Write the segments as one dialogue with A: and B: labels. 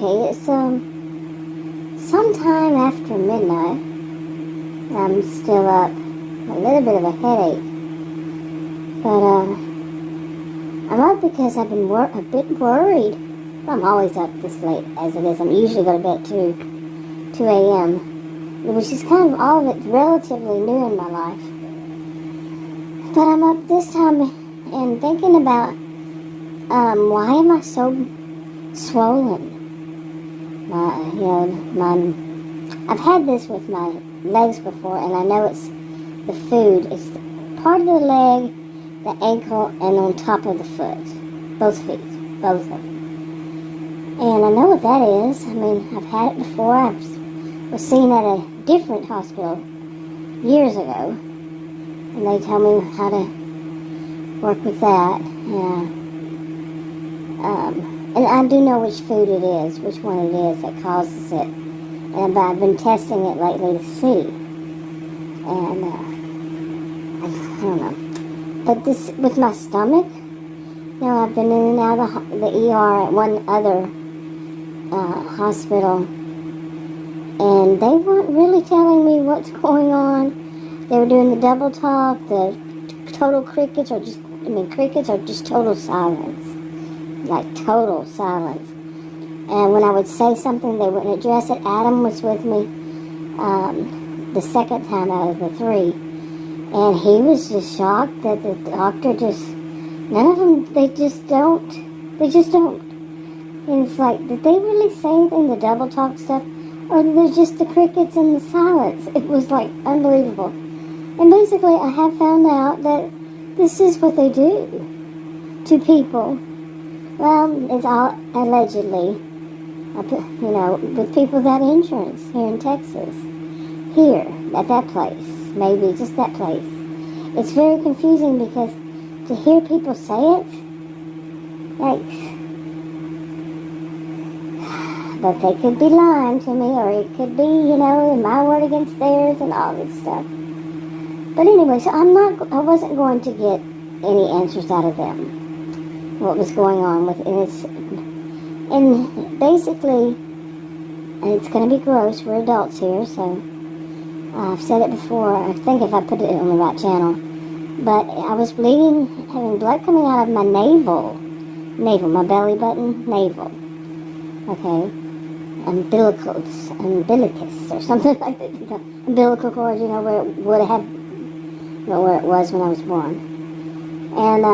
A: okay. It's sometime after midnight. I'm still up. A little bit of a headache. But I'm up because I've been a bit worried. I'm always up this late as it is. I'm usually go to bed at 2 a.m. Which is kind of all of it relatively new in my life. But I'm up this time and thinking about why am I so swollen? I've had this with my legs before, and I know it's the food. It's part of the leg, the ankle, and on top of the foot. Both feet. Both of them. And I know what that is. I mean, I've had it before. I was seen at a different hospital years ago. And they tell me how to work with that. And I do know which food it is, which one it is that causes it. And I've been testing it lately to see. And I don't know. But this, with my stomach, I've been in and out of the ER at one other hospital. And they weren't really telling me what's going on. They were doing the double talk, the total crickets, or just total silence. Like total silence. And when I would say something, they wouldn't address it. Adam was with me the second time out of the 3. And he was just shocked that the doctor none of them, they just don't. And it's like, did they really say anything, the double talk stuff? Or they're just the crickets and the silence? It was like unbelievable. And basically, I have found out that this is what they do to people. Well, it's all allegedly, with people without insurance here in Texas. Here, at that place. Maybe just that place. It's very confusing because to hear people say it, yikes. But they could be lying to me, or it could be, my word against theirs and all this stuff. But anyway, so I wasn't going to get any answers out of them. What was going on with it. And basically, and it's going to be gross, we're adults here, so I've said it before, I think if I put it on the right channel, but I was bleeding, having blood coming out of my navel, my belly button, navel, okay, umbilicus, or something like that, umbilical cord, where it would have, where it was when I was born, and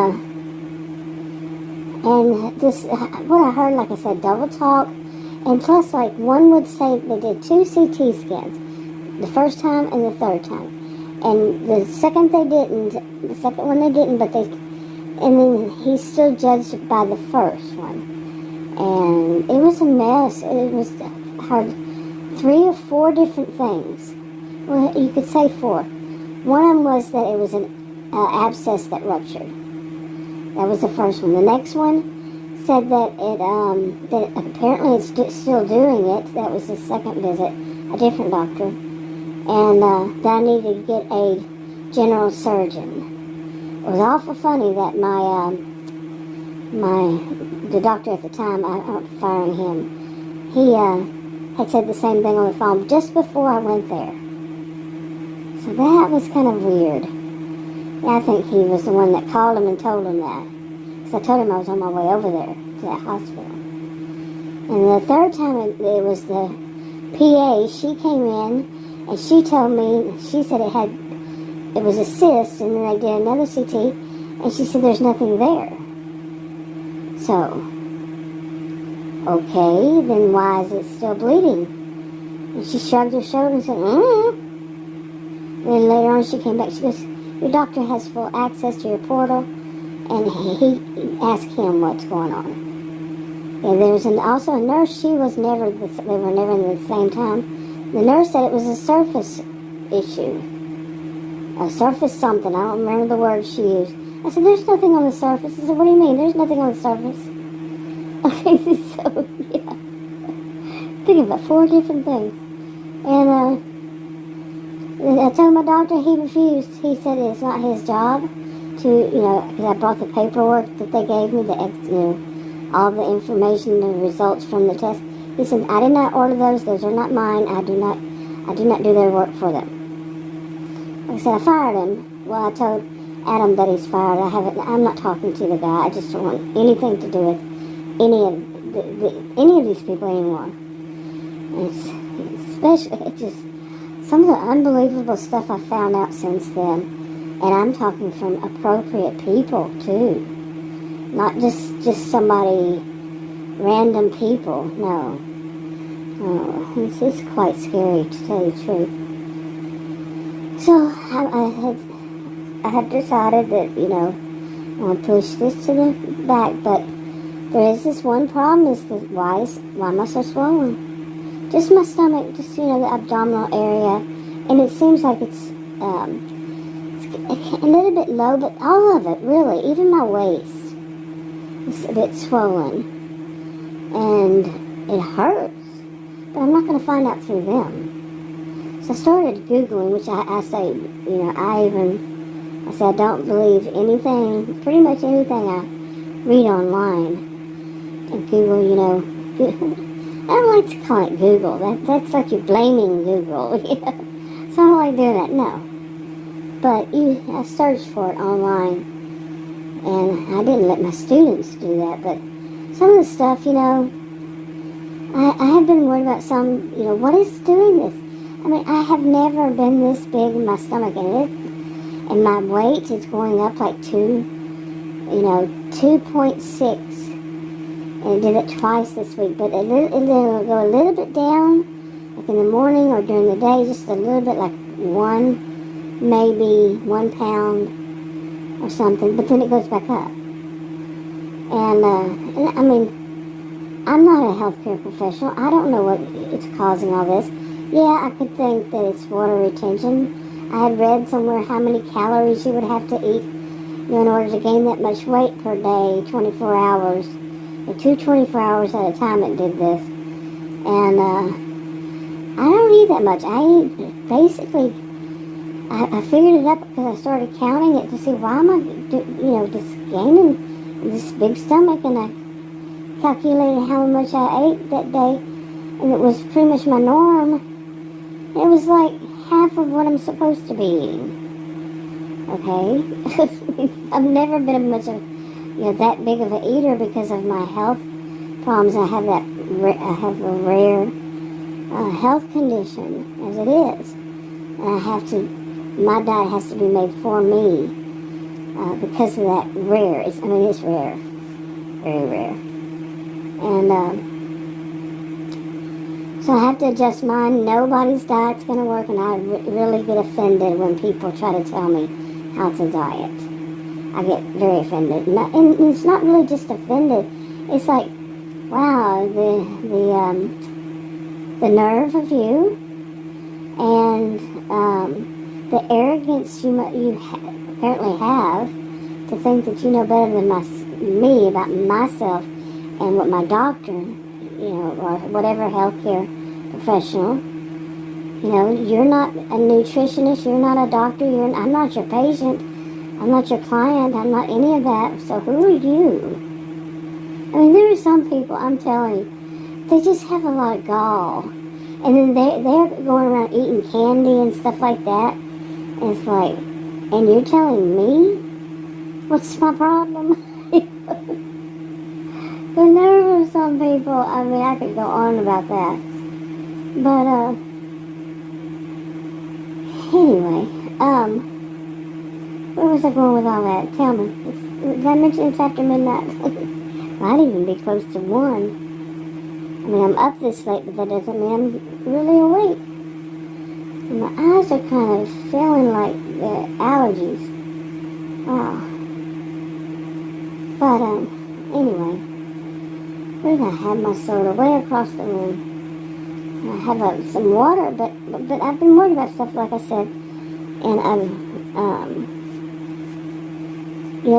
A: this, what I heard, like I said, double talk, and plus, like, one would say they did 2 CT scans, the first time and the third time, and the second one they didn't, and then he still judged by the first one, and it was a mess. It was, I heard 3 or 4 different things. Well, you could say 4. One of them was that it was an abscess that ruptured. That was the first one. The next one said that that apparently it's still doing it. That was the second visit, a different doctor, and that I needed to get a general surgeon. It was awful funny that the doctor at the time, I'm firing him, he had said the same thing on the phone just before I went there. So that was kind of weird. I think he was the one that called him and told him that. Because I told him I was on my way over there to that hospital. And the third time it was the PA. She came in and she told me, she said it was a cyst, and then they did another CT, and she said there's nothing there. So, okay, then why is it still bleeding? And she shrugged her shoulders and said, And then later on she came back, she goes, your doctor has full access to your portal, and he asked him what's going on. And there was also a nurse, they were never in the same time. The nurse said it was a surface issue. A surface something, I don't remember the word she used. I said, there's nothing on the surface. I said, what do you mean? There's nothing on the surface. Okay, so, yeah. Thinking about 4 different things. And I told my doctor, he refused. He said it's not his job to, because I brought the paperwork that they gave me, all the information, the results from the test. He said, I did not order those. Those are not mine. I do not do their work for them. Like I said, I fired him. Well, I told Adam that he's fired. I'm not talking to the guy. I just don't want anything to do with any of these people anymore. Especially just some of the unbelievable stuff I found out since then. And I'm talking from appropriate people too. Not just somebody, random people. No. Oh, it's quite scary, to tell you the truth. So I have decided that, I want to push this to the back, but there is this one problem, is that why am I so swollen? Just my stomach, just, the abdominal area, and it seems like it's a little bit low, but all of it, really, even my waist is a bit swollen, and it hurts, but I'm not going to find out through them. So I started Googling, which I say, I say I don't believe anything, pretty much anything I read online. And Google, I don't like to call it Google. That's like you're blaming Google, So I don't like doing that, no. But I searched for it online, and I didn't let my students do that, but some of the stuff, I have been worried about some, what is doing this? I mean, I have never been this big in my stomach, and my weight is going up like 2.6. And I did it twice this week, but it'll go a little bit down, like in the morning or during the day, just a little bit, like maybe 1 pound or something, but then it goes back up. And I mean, I'm not a healthcare professional. I don't know what it's causing all this. Yeah, I could think that it's water retention. I had read somewhere how many calories you would have to eat, in order to gain that much weight per day, 24 hours. 24 hours at a time it did this. And I don't eat that much. I eat, basically, I figured it up because I started counting it to see why am I, just gaining this big stomach, and I calculated how much I ate that day, and it was pretty much my norm. It was like half of what I'm supposed to be eating. Okay? I've never been much of that big of an eater because of my health problems. I have a rare health condition as it is, and my diet has to be made for me because of that rare. It's rare, very rare, and so I have to adjust mine. Nobody's diet's going to work, and I really get offended when people try to tell me how to diet. I get very offended, and it's not really just offended. It's like, wow, the nerve of you, and the arrogance you apparently have to think that you know better than me about myself and what my doctor, or whatever healthcare professional. You're not a nutritionist. You're not a doctor. I'm not your patient. I'm not your client. I'm not any of that. So who are you? I mean, there are some people, I'm telling you, they just have a lot of gall. And then they're going around eating candy and stuff like that. And it's like, and you're telling me? What's my problem? The nerve of some people, I mean, I could go on about that. But, anyway, where was I going with all that? Tell me. Did I mention it's after midnight? Might even be close to 1. I mean, I'm up this late, but that doesn't mean I'm really awake. And my eyes are kind of feeling like they're allergies. Wow. But, anyway. Where did I have my soda? Way across the room. I have some water, but I've been worried about stuff, like I said. And I've,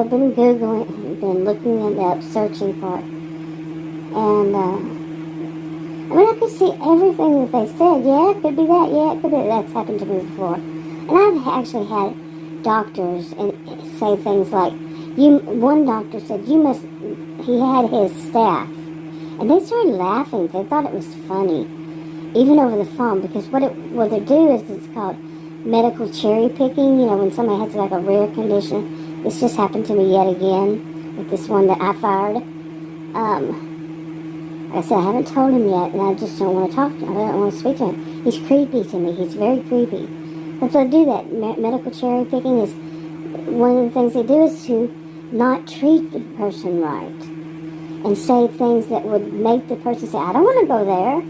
A: been Googling, been looking it up, searching for it. And, I mean, I could see everything that they said. Yeah, it could be that. Yeah, it could be that. That's happened to me before. And I've actually had doctors say things like, one doctor said, he had his staff, And they started laughing. They thought it was funny, even over the phone, because what they do is it's called medical cherry picking. You know, when somebody has like a rare condition. This just happened to me yet again with this one that I fired. Like I said, I haven't told him yet, and I just don't want to talk to him. I don't want to speak to him. He's creepy to me. He's very creepy. But they'll do that. Medical cherry picking is one of the things they do is to not treat the person right and say things that would make the person say, I don't want to go there.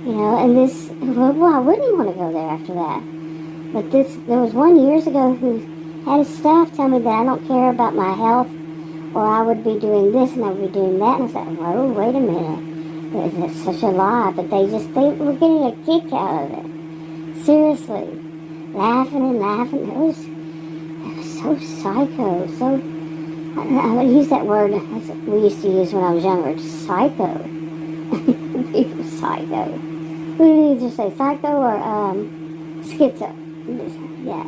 A: You know, and this, well, I wouldn't want to go there after that. But there was one years ago who had his staff tell me that I don't care about my health, or I would be doing this and I would be doing that. And I said, whoa, wait a minute. That's such a lie. But they were getting a kick out of it. Seriously. Laughing and laughing. It was so psycho. So, I would use that word we used to use when I was younger. Psycho. People psycho. We would either say psycho or schizo. Yeah.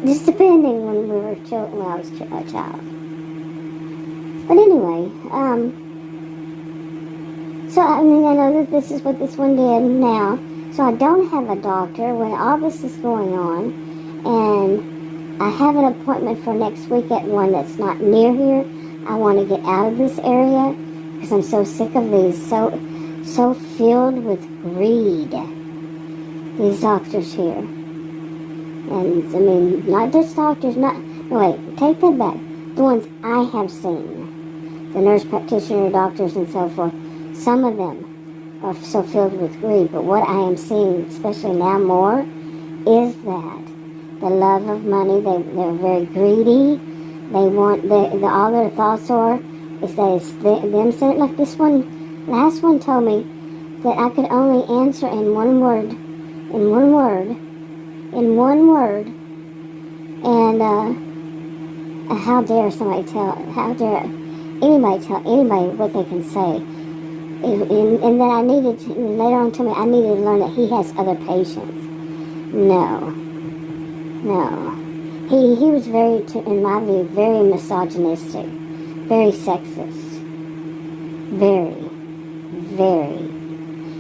A: Just depending when we were children, when I was a child. But anyway, so I mean, I know that this is what this one did now. So I don't have a doctor when all this is going on, and I have an appointment for next week at one that's not near here. I want to get out of this area because I'm so sick of these, so filled with greed. These doctors here, and I mean, not just doctors. No, wait, take that back. The ones I have seen, the nurse practitioner doctors and so forth. Some of them are so filled with greed, but what I am seeing, especially now more, is that the love of money. They're very greedy. They want all their thoughts are is that it's them saying, like this one, last one told me that I could only answer in one word, and how dare anybody tell anybody what they can say. And then later on told me I needed to learn that he has other patients. No. He was very, in my view, very misogynistic, very sexist. Very.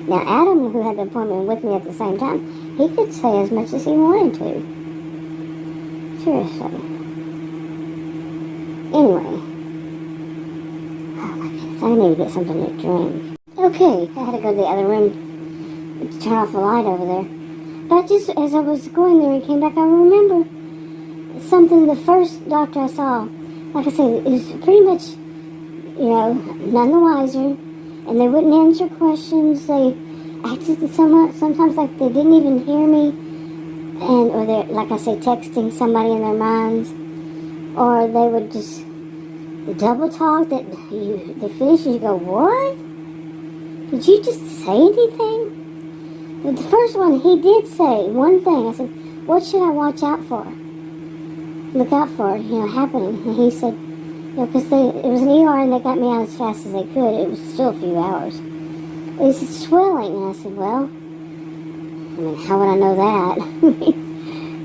A: Now Adam, who had the appointment with me at the same time, he could say as much as he wanted to. Seriously. Anyway. I need to get something to drink. Okay, I had to go to the other room to turn off the light over there. But just as I was going there and came back, I remember something. The first doctor I saw, like I said, is pretty much, none the wiser. And they wouldn't answer questions. They acted sometimes like they didn't even hear me. Or they're, like I say, texting somebody in their minds. Or they would just double talk that they finish and you go, what? Did you just say anything? But the first one, he did say one thing. I said, what should I watch out for? Look out for, happening. And he said, because it was an ER and they got me out as fast as they could. It was still a few hours. He said, swelling. And I said, well, I mean, how would I know that?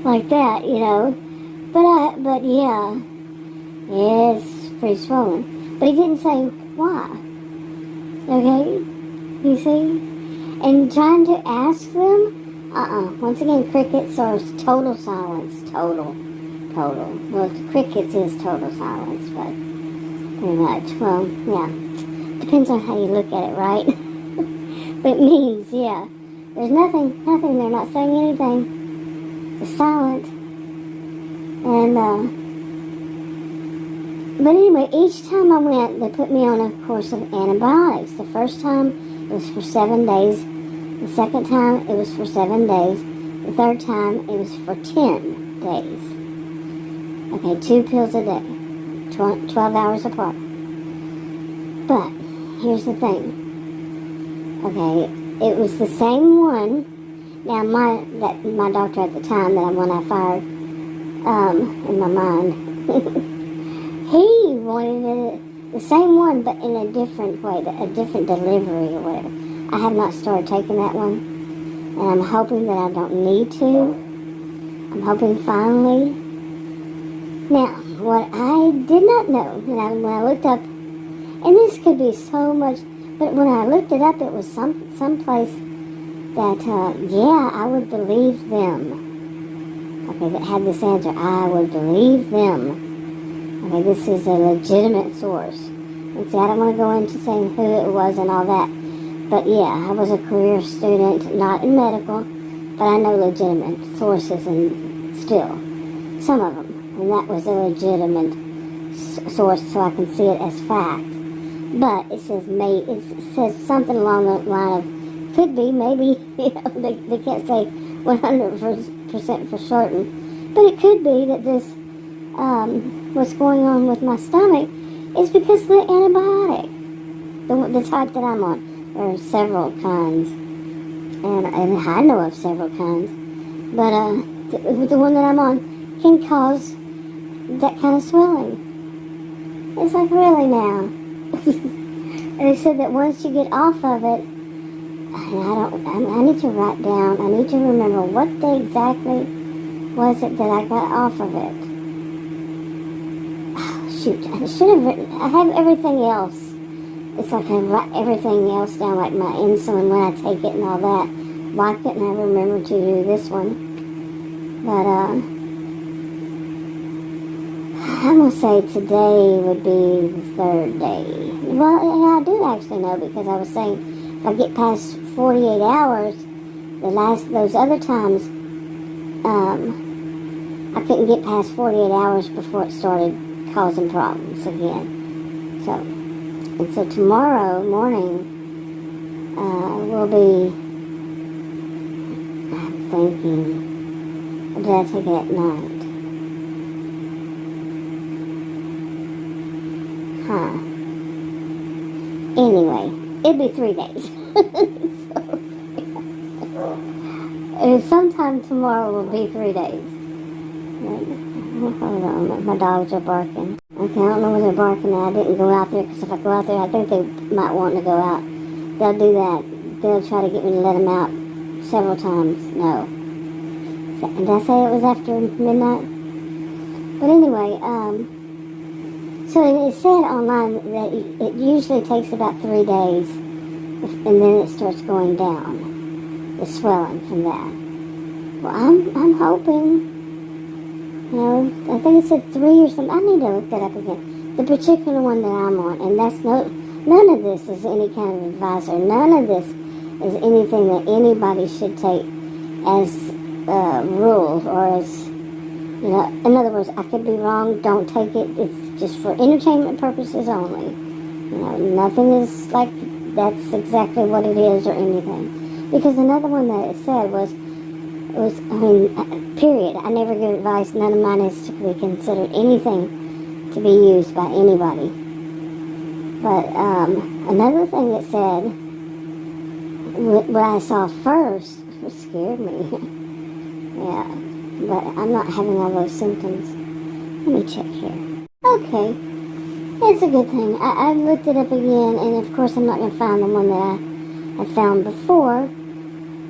A: Like that, But yeah, it's pretty swollen. But he didn't say why. Okay? You see? And trying to ask them, once again, crickets are total silence. Total. Well, crickets is total silence, but pretty much. Well, yeah. Depends on how you look at it, right? But it means, yeah. There's nothing. They're not saying anything. Just silent. And, but anyway, each time I went, they put me on a course of antibiotics. The first time, it was for 7 days. The second time, it was for 7 days. The third time, it was for 10 days. Okay, 2 pills a day, 12 hours apart. But here's the thing. Okay, it was the same one. Now, my doctor at the time, when I fired, in my mind, he wanted it, the same one, but in a different way, a different delivery or whatever. I have not started taking that one, and I'm hoping that I don't need to. I'm hoping finally. Now, what I did not know, when I looked up, and this could be so much, But when I looked it up, it was some place that, I would believe them. Okay, that had this answer. I would believe them. Okay, this is a legitimate source. And see, I don't want to go into saying who it was and all that. But yeah, I was a career student, not in medical, but I know legitimate sources and still, some of them. And that was a legitimate source, so I can see it as fact. But it says something along the line of could be, maybe, they can't say 100% for certain. But it could be that this, what's going on with my stomach is because of the antibiotic, the type that I'm on. There are several kinds, and I know of several kinds, but the one that I'm on can cause that kind of swelling. It's like, really now? And they said that once you get off of it, I need to write down, I need to remember what day exactly was it that I got off of it. Oh, shoot, I should have written, I have everything else. It's like I write everything else down, like my insulin when I take it and all that. Why couldn't I remember to do this one? But, I'm going to say today would be the third day. Well, yeah, I do actually know, because I was saying if I get past 48 hours, those other times, I couldn't get past 48 hours before it started causing problems again. So tomorrow morning, will be, I'm thinking, or did I take it at night? Anyway, it'd be 3 days. Sometime tomorrow will be 3 days. Hold on, my dogs are barking. Okay, I don't know where they're barking at. I didn't go out there, because if I go out there, I think they might want to go out. They'll do that. They'll try to get me to let them out several times. No. Did I say it was after midnight? But anyway, so it said online that it usually takes about 3 days, and then it starts going down, the swelling from that. Well, I'm hoping, I think it said 3 or something. I need to look that up again. The particular one that I'm on, and that's none of this is any kind of advice, or none of this is anything that anybody should take as rules, or as, in other words, I could be wrong, don't take it, it's just for entertainment purposes only. Nothing is like that's exactly what it is or anything. Because another one that it said was period. I never give advice. None of mine is to be considered anything to be used by anybody. But another thing that said, what I saw first, scared me. Yeah, but I'm not having all those symptoms. Let me check here. Okay, it's a good thing. I looked it up again, and of course I'm not going to find the one that I found before.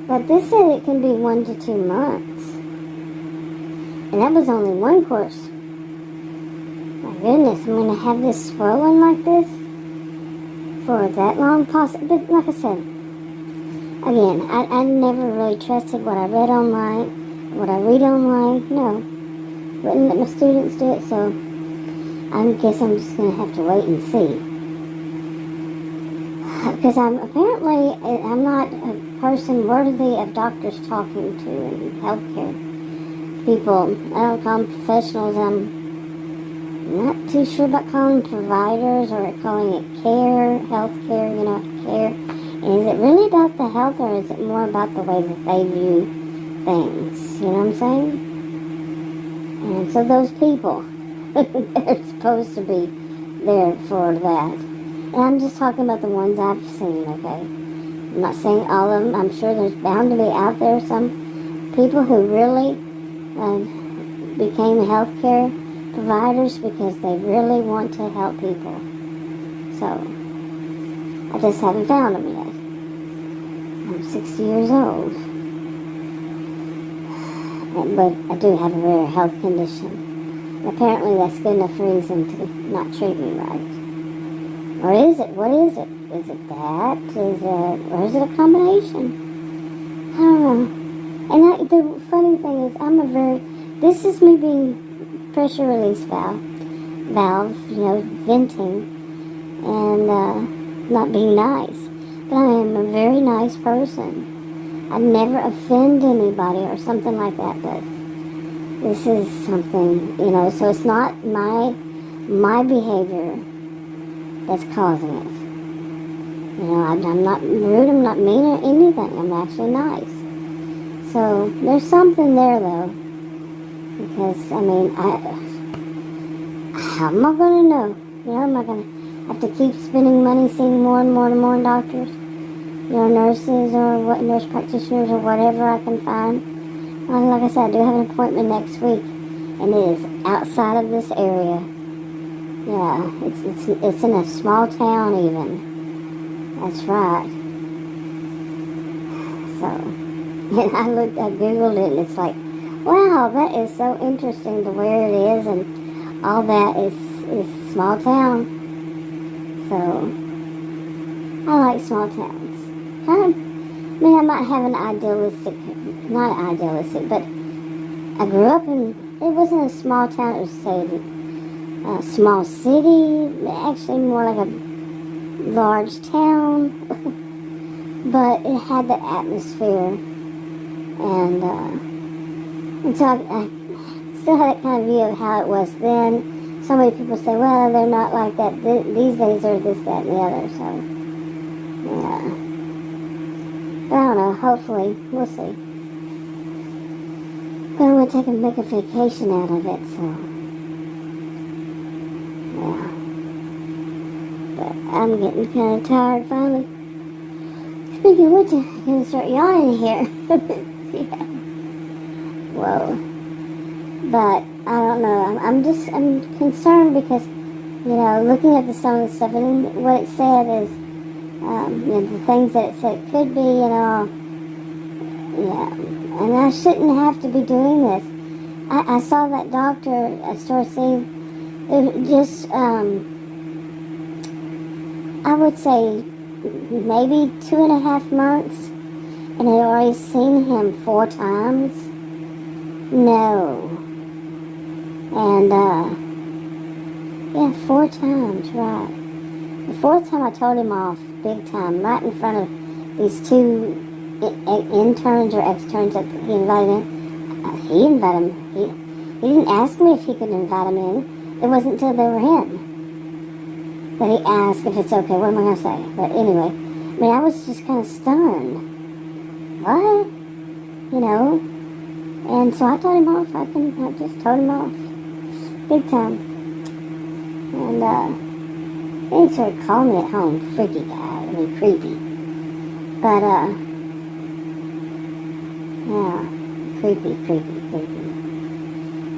A: But this said it can be 1 to 2 months. And that was only one course. My goodness, I'm going to have this swollen like this for that long, possibly. But like I said, again, I never really trusted what I read online, what I read online. No. Wouldn't let my students do it, so I guess I'm just going to have to wait and see. Because I'm not a person worthy of doctors talking to and healthcare people. I don't call them professionals. I'm not too sure about calling them providers or calling it care, healthcare, care. And is it really about the health, or is it more about the way that they view things? You know what I'm saying? And so those people, they're supposed to be there for that. And I'm just talking about the ones I've seen, okay? I'm not saying all of them. I'm sure there's bound to be out there some people who really became healthcare providers because they really want to help people. So, I just haven't found them yet. I'm 60 years old. But I do have a rare health condition. Apparently that's good enough reason to not treat me right. Or is it? What is it? Is it that? Or is it a combination? I don't know. And the funny thing is, this is me being pressure release valve, venting, and not being nice. But I am a very nice person. I never offend anybody or something like that, but this is something, so it's not my behavior that's causing it. I'm not rude, I'm not mean or anything. I'm actually nice. So there's something there, though, because how am I going to know? Am I going to have to keep spending money seeing more and more and more doctors? Nurses or nurse practitioners or whatever I can find. Like I said, I do have an appointment next week, and it is outside of this area. Yeah, it's in a small town even. That's right. So, and I Googled it, and it's like, wow, that is so interesting to where it is, and all that is small town. So, I like small towns. I might have an not idealistic, but I grew up it wasn't a small town, it was, say, a small city, actually more like a large town, but it had the atmosphere, and so I still had that kind of view of how it was then. So many people say, well, they're not like that these days, or this, that, and the other, so, yeah. But I don't know, hopefully, we'll see. But I'm going to make a vacation out of it, so, yeah. But I'm getting kind of tired finally. Speaking of which, I'm going to start yawning here. Yeah. Whoa. But, I don't know, I'm concerned because, looking at some of the stuff, and what it said is, the things that it said it could be, yeah, and I shouldn't have to be doing this. I saw that doctor, I started seeing, it just, I would say maybe 2.5 months, and I had already seen him 4 times. No. And, yeah, 4 times, right. The 4th time I told him off, big time, right in front of these 2 interns or externs that he invited in. He invited him. He didn't ask me if he could invite him in. It wasn't until they were in that he asked if it's okay. What am I going to say? But anyway, I was just kind of stunned. What? And so I told him off. I just told him off. Big time. And, he started calling me at home, freaky guy, creepy. But, yeah, creepy.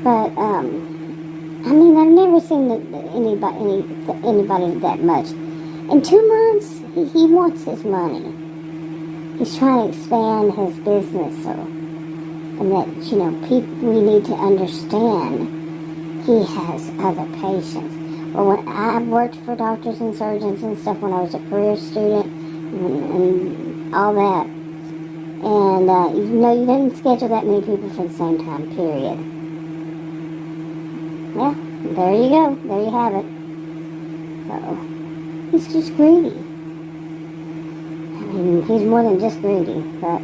A: But, I've never seen anybody that much. In 2 months, he wants his money. He's trying to expand his business, and that, we need to understand he has other patients. Well, when I worked for doctors and surgeons and stuff when I was a career student and all that, and you didn't schedule that many people for the same time period. Yeah, there you go. There you have it. So, he's just greedy. He's more than just greedy, but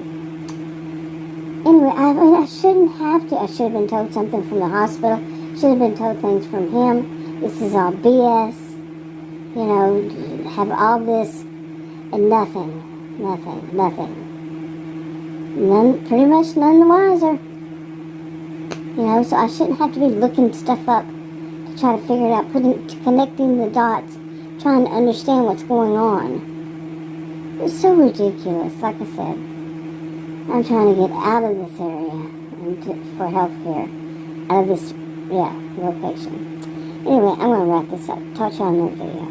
A: anyway, I shouldn't have to. I should have been told something from the hospital. Should have been told things from him. This is all BS, have all this and nothing. Pretty much none the wiser. So I shouldn't have to be looking stuff up to try to figure it out, connecting the dots, trying to understand what's going on. It's so ridiculous, like I said. I'm trying to get out of this area for healthcare, out of this, location. Anyway, I'm going to wrap this up. Talk to you on another video.